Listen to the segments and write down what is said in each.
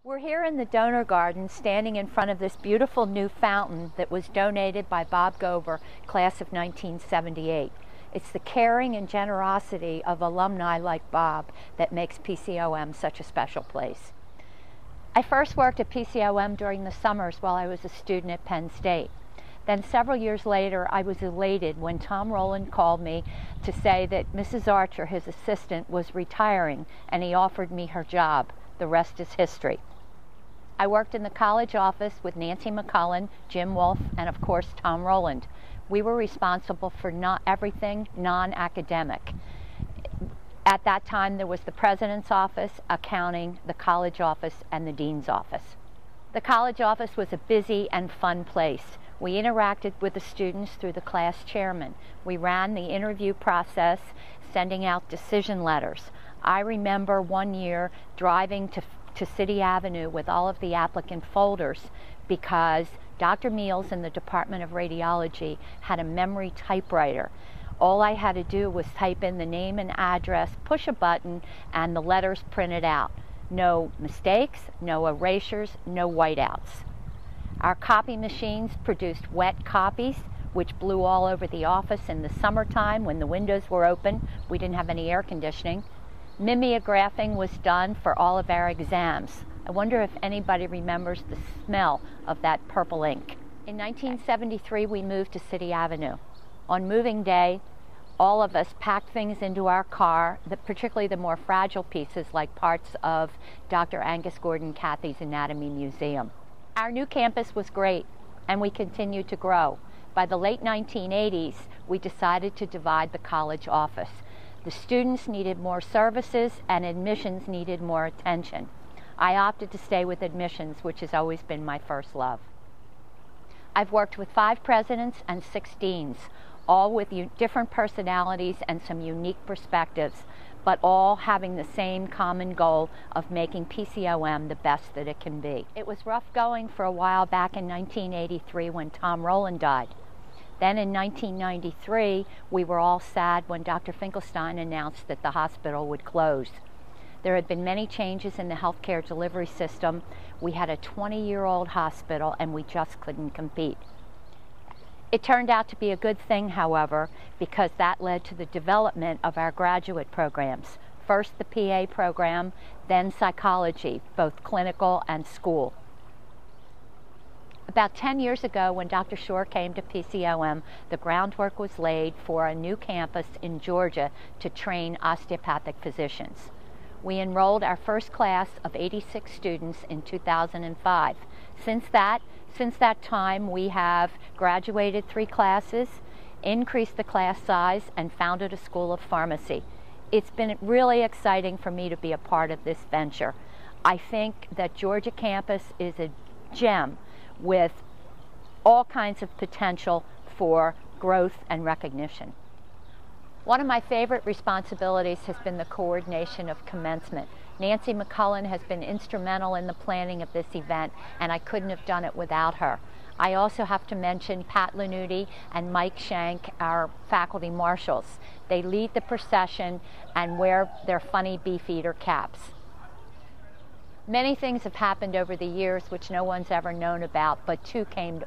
We're here in the donor garden standing in front of this beautiful new fountain that was donated by Bob Gober, class of 1978. It's the caring and generosity of alumni like Bob that makes PCOM such a special place. I first worked at PCOM during the summers while I was a student at Penn State. Then several years later, I was elated when Tom Rowland called me to say that Mrs. Archer, his assistant, was retiring and he offered me her job. The rest is history. I worked in the college office with Nancy McCullen, Jim Wolfe, and of course Tom Rowland. We were responsible for everything non-academic. At that time there was the president's office, accounting, the college office, and the dean's office. The college office was a busy and fun place. We interacted with the students through the class chairman. We ran the interview process, sending out decision letters. I remember one year driving to City Avenue with all of the applicant folders because Dr. Meals in the Department of Radiology had a memory typewriter. All I had to do was type in the name and address, push a button, and the letters printed out. No mistakes, no erasures, no whiteouts. Our copy machines produced wet copies, which blew all over the office in the summertime when the windows were open. We didn't have any air conditioning. Mimeographing was done for all of our exams. I wonder if anybody remembers the smell of that purple ink. In 1973, we moved to City Avenue. On moving day, all of us packed things into our car, particularly the more fragile pieces like parts of Dr. Angus Gordon Cathy's Anatomy Museum. Our new campus was great, and we continued to grow. By the late 1980s, we decided to divide the college office. The students needed more services and admissions needed more attention. I opted to stay with admissions, which has always been my first love. I've worked with 5 presidents and 6 deans, all with different personalities and some unique perspectives, but all having the same common goal of making PCOM the best that it can be. It was rough going for a while back in 1983 when Tom Rowland died. Then in 1993, we were all sad when Dr. Finkelstein announced that the hospital would close. There had been many changes in the healthcare delivery system. We had a 20-year-old hospital and we just couldn't compete. It turned out to be a good thing, however, because that led to the development of our graduate programs. First the PA program, then psychology, both clinical and school. About 10 years ago, when Dr. Shore came to PCOM, the groundwork was laid for a new campus in Georgia to train osteopathic physicians. We enrolled our first class of 86 students in 2005. Since that time, we have graduated 3 classes, increased the class size, and founded a school of pharmacy. It's been really exciting for me to be a part of this venture. I think that Georgia campus is a gem with all kinds of potential for growth and recognition. One of my favorite responsibilities has been the coordination of commencement. Nancy McCullen has been instrumental in the planning of this event, and I couldn't have done it without her. I also have to mention Pat Lanuti and Mike Shank, our faculty marshals. They lead the procession and wear their funny beefeater caps. Many things have happened over the years which no one's ever known about, but 2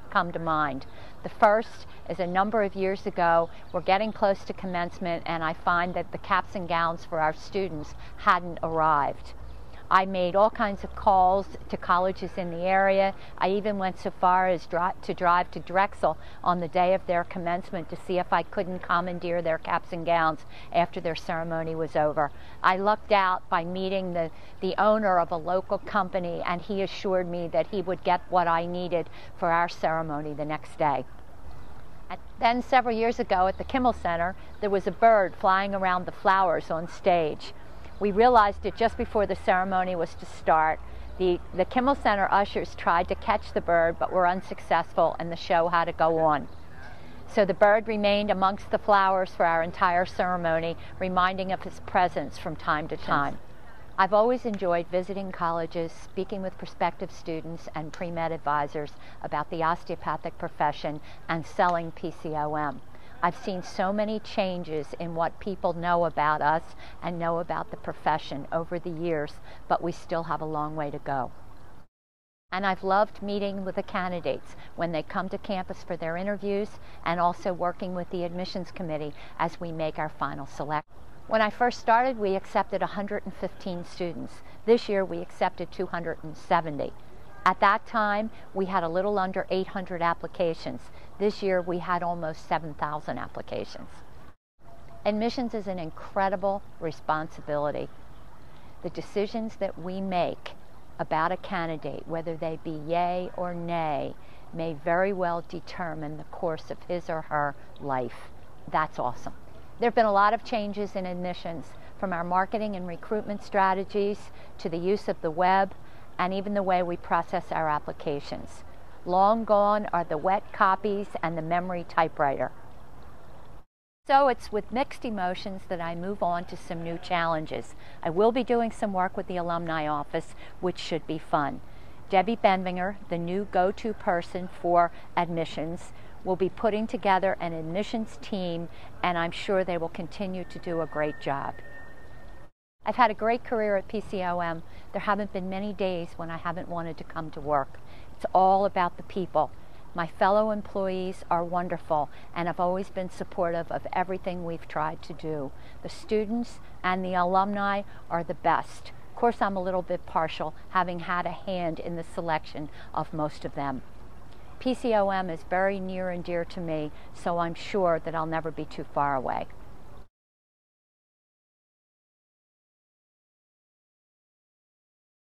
come to mind. The first is a number of years ago. We're getting close to commencement, and I find that the caps and gowns for our students hadn't arrived. I made all kinds of calls to colleges in the area. I even went so far as to drive to Drexel on the day of their commencement to see if I couldn't commandeer their caps and gowns after their ceremony was over. I lucked out by meeting the owner of a local company, and he assured me that he would get what I needed for our ceremony the next day. And then several years ago at the Kimmel Center, there was a bird flying around the flowers on stage. We realized it just before the ceremony was to start. The Kimmel Center ushers tried to catch the bird but were unsuccessful, and the show had to go on. So the bird remained amongst the flowers for our entire ceremony, reminding of his presence from time to time. I've always enjoyed visiting colleges, speaking with prospective students and pre-med advisors about the osteopathic profession and selling PCOM. I've seen so many changes in what people know about us and know about the profession over the years, but we still have a long way to go. And I've loved meeting with the candidates when they come to campus for their interviews, and also working with the admissions committee as we make our final selection. When I first started, we accepted 115 students. This year we accepted 270. At that time, we had a little under 800 applications. This year we had almost 7,000 applications. Admissions is an incredible responsibility. The decisions that we make about a candidate, whether they be yay or nay, may very well determine the course of his or her life. That's awesome. There have been a lot of changes in admissions, from our marketing and recruitment strategies to the use of the web, and even the way we process our applications. Long gone are the wet copies and the memory typewriter. So it's with mixed emotions that I move on to some new challenges. I will be doing some work with the alumni office, which should be fun. Debbie Benvinger, the new go-to person for admissions, will be putting together an admissions team, and I'm sure they will continue to do a great job. I've had a great career at PCOM. There haven't been many days when I haven't wanted to come to work. It's all about the people. My fellow employees are wonderful, and have always been supportive of everything we've tried to do. The students and the alumni are the best. Of course, I'm a little bit partial, having had a hand in the selection of most of them. PCOM is very near and dear to me, so I'm sure that I'll never be too far away.